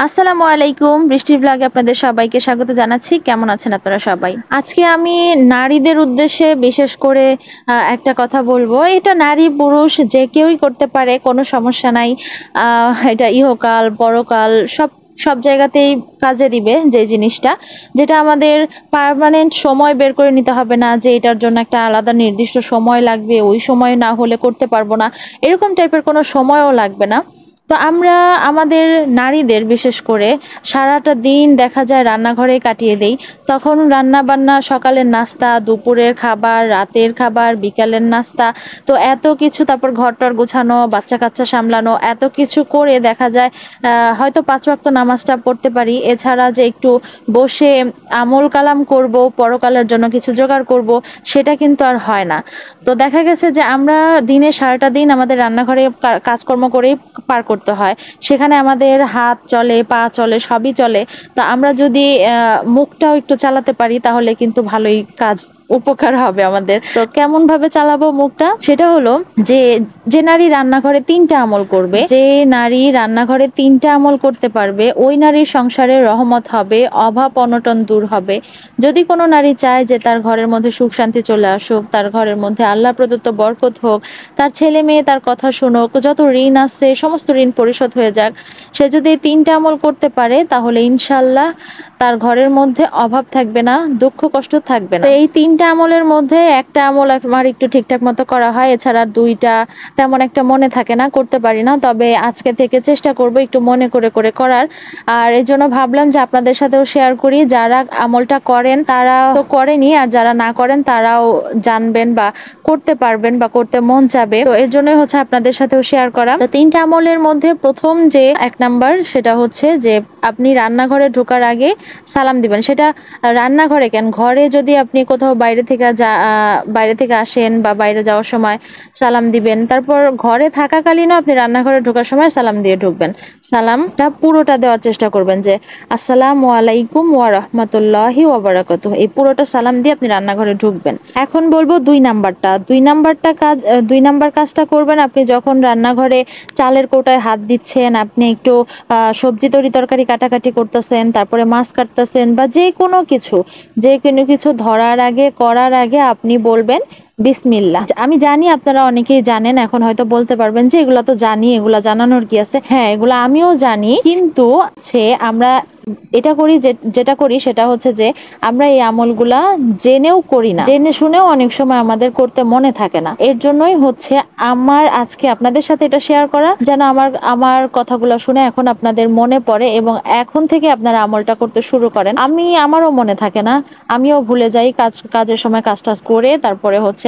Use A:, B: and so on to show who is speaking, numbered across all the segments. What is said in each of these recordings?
A: আসসালামু আলাইকুম। বৃষ্টির ব্লগে আপনাদের সবাইকে স্বাগত জানাচ্ছি। কেমন আছেন আপনারা সবাই? আজকে আমি নারীদের উদ্দেশ্যে বিশেষ করে একটা কথা বলবো। এটা নারী পুরুষ যে কেউই করতে পারে, কোনো সমস্যা নাই। এটা ইহকাল, পরকাল সব জায়গাতেই কাজে দিবে যে জিনিসটা। যেটা আমাদের পার্মানেন্ট সময় বের করে নিতে হবে না যে এটার জন্য একটা আলাদা নির্দিষ্ট সময় লাগবে, ওই সময় না হলে করতে পারবো না। এরকম টাইপের কোনো সময়ও লাগবে না। তো আমরা আমাদের নারীদের বিশেষ করে সারাটা দিন দেখা যায় রান্নাঘরে কাটিয়ে দেই। তখন রান্না বান্না, সকালের নাস্তা, দুপুরের খাবার, রাতের খাবার, বিকালের নাস্তা, তো এত কিছু, তারপর ঘরটর গোছানো, বাচ্চা কাচ্চা সামলানো, এত কিছু করে দেখা যায় হয়তো ৫ ওয়াক্ত নামাজটা পড়তে পারি, এছাড়া যে একটু বসে আমল কালাম করব, পরকালের জন্য কিছু জোগাড় করব, সেটা কিন্তু আর হয় না। তো দেখা গেছে যে আমরা দিনে সারাটা দিন আমাদের রান্নাঘরে কাজকর্ম করেই পার করতে হয়। সেখানে আমাদের হাত চলে, পা চলে, সবই চলে। তো আমরা যদি মুখটাও একটু চালাতে পারি তাহলে কিন্তু ভালোই উপকার হবে আমাদের। তো কেমন ভাবে চালাবো মুখটা, সেটা হলো যে যে নারী রান্নাঘরে ৩টা আমল করবে, যে নারী রান্নাঘরে ৩টা আমল করতে পারবে, ওই নারীর সংসারে রহমত হবে, অভাব অনটন দূর হবে। যদি কোনো নারী চায় যে তার ঘরের মধ্যে সুখ শান্তি চলে আসুক, তার ঘরের মধ্যে আল্লাহ প্রদত্ত বরকত হোক, তার ছেলে মেয়ে তার কথা শুনুক, যত ঋণ আছে সমস্ত ঋণ পরিশোধ হয়ে যাক, সে যদি এই ৩টা আমল করতে পারে তাহলে ইনশাল্লাহ তার ঘরের মধ্যে অভাব থাকবে না, দুঃখ কষ্ট থাকবে না। তো এই ৩টা আমলের মধ্যে একটা আমল আমার একটু ঠিকঠাক মতো করা হয়, এছাড়া ২টা তেমন একটা মনে থাকে না, করতে পারি না। তবে আজকে থেকে চেষ্টা করব একটু মনে করে করে করার। আর এই জন্য ভাবলাম যে আপনাদের সাথেও শেয়ার করি। যারা আমলটা করেন তারা তো করেনি, আর যারা না করেন তারাও জানবেন বা করতে পারবেন বা করতে মন চাবে। তো এর জন্যই হচ্ছে আপনাদের সাথেও শেয়ার করা। তো ৩টা আমলের মধ্যে প্রথম যে ১ নাম্বার, সেটা হচ্ছে যে আপনি রান্নাঘরে ঢোকার আগে সালাম দিবেন। সেটা রান্নাঘরে কেন, ঘরে যদি আপনি কোথাও বাইরে থেকে আসেন বা বাইরে যাওয়ার সময় সালাম দিবেন। তারপর ঘরে থাকাকালীনও আপনি রান্নাঘরে ঢোকার সময় সালাম দিয়ে ঢুকবেন। সালামটা পুরোটা দেওয়ার চেষ্টা করবেন, যে আসসালামু আলাইকুম ওয়া রাহমাতুল্লাহি ওয়া বারাকাতুহু, এই পুরোটা সালাম দিয়ে আপনি রান্নাঘরে ঢুকবেন। এখন বলবো ২ নাম্বারটা। ২ নাম্বার কাজটা করবেন আপনি যখন রান্নাঘরে চালের কৌটায় হাত দিচ্ছেন, আপনি একটু সবজি তরকারি কাটাকাটি করতেছেন, তারপরে মাছ কাটতেছেন, বা যে কোনো কিছু ধরার আগে, করার আগে আপনি বলবেন বিসমিল্লাহ। আমি জানি আপনারা অনেকেই জানেন, এখন হয়তো বলতে পারবেন যে এগুলা তো জানি, এগুলা জানানোর কি আছে। হ্যাঁ, এগুলা আমিও জানি, কিন্তু আমরা যেটা করি সেটা হচ্ছে যে আমরা এই আমলগুলা জেনেও করি না, জেনে শুনেও অনেক সময় আমাদের করতে মনে থাকে না। এর জন্যই হচ্ছে আমার আজকে আপনাদের সাথে এটা শেয়ার করা, যেন আমার কথাগুলো শুনে এখন আপনাদের মনে পড়ে এবং এখন থেকে আপনারা আমলটা করতে শুরু করেন। আমারও মনে থাকে না, আমিও ভুলে যাই কাজের সময় কাজ টাজ করে। তারপরে হচ্ছে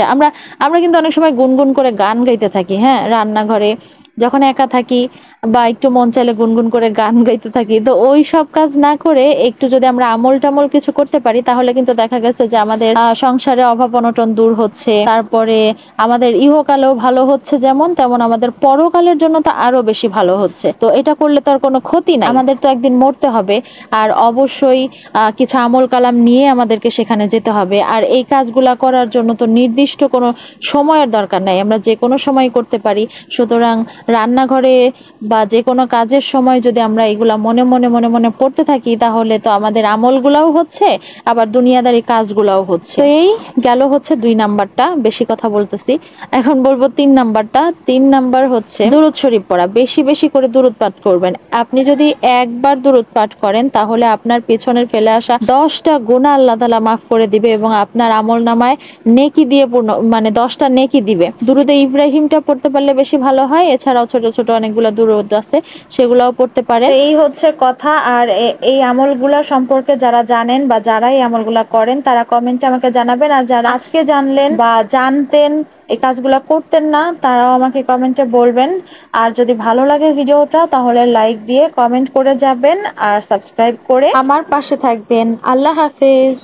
A: আমরা কিন্তু অনেক সময় গুনগুন করে গান গাইতে থাকি, হ্যাঁ, রান্নাঘরে যখন একা থাকি, বা একটু মন চাইলে গুনগুন করে গান গাইতে থাকি। তো ওই সব কাজ না করে একটু যদি আমরা আমল টামল কিছু করতে পারি, তাহলে কিন্তু দেখা গেছে যে আমাদের সংসারে অভাব অনটন দূর হচ্ছে, তারপরে আমাদের ইহকালেও ভালো হচ্ছে, যেমন তেমন আমাদের পরকালের জন্য তো আরো বেশি ভালো হচ্ছে। তো এটা করলে তো আর কোনো ক্ষতি নাই, আমাদের তো একদিন মরতে হবে, আর অবশ্যই কিছু আমল কালাম নিয়ে আমাদেরকে সেখানে যেতে হবে। আর এই কাজগুলা করার জন্য তো নির্দিষ্ট কোনো সময়ের দরকার নাই, আমরা যে কোনো সময় করতে পারি। সুতরাং রান্নাঘরে বা যে কোনো কাজের সময় যদি আমরা এগুলা মনে মনে মনে মনে পড়তে থাকি, তাহলে তো আমাদের আমলগুলাও হচ্ছে, আবার দুনিয়াদারি কাজগুলাও হচ্ছে। তো এই গেল হচ্ছে ২ নাম্বারটা, বেশি কথা বলতেছি। এখন বলবো ৩ নাম্বারটা। ৩ নাম্বার হচ্ছে দুরূদ শরীফ পড়া। বেশি বেশি করে দুরূদ পাঠ করবেন। আপনি যদি একবার দুরূদ পাঠ করেন তাহলে আপনার পেছনের ফেলে আসা 10টা গুনাহ আল্লাহ তাআলা মাফ করে দিবে এবং আপনার আমলনামায় নেকি দিয়ে মানে 10টা নেকি দিবে। দুরূদে ইব্রাহিমটা পড়তে পারলে বেশি ভালো হয়। এছাড়াও ছোট ছোট অনেকগুলো দুরূদ আছে, সেগুলোও পড়তে পারেন। এই হচ্ছে কথা। আর এই আমলগুলা সম্পর্কে যারা জানেন বা যারা এই আমলগুলা করেন তারা কমেন্টে আমাকে জানাবেন। আর যারা আজকে জানলেন বা জানতেন এই কাজগুলা করতেন না, তারাও আমাকে কমেন্টে বলবেন। আর যদি ভালো লাগে ভিডিওটা তাহলে লাইক দিয়ে কমেন্ট করে যাবেন, আর সাবস্ক্রাইব করে আমার পাশে থাকবেন। আল্লাহ হাফেজ।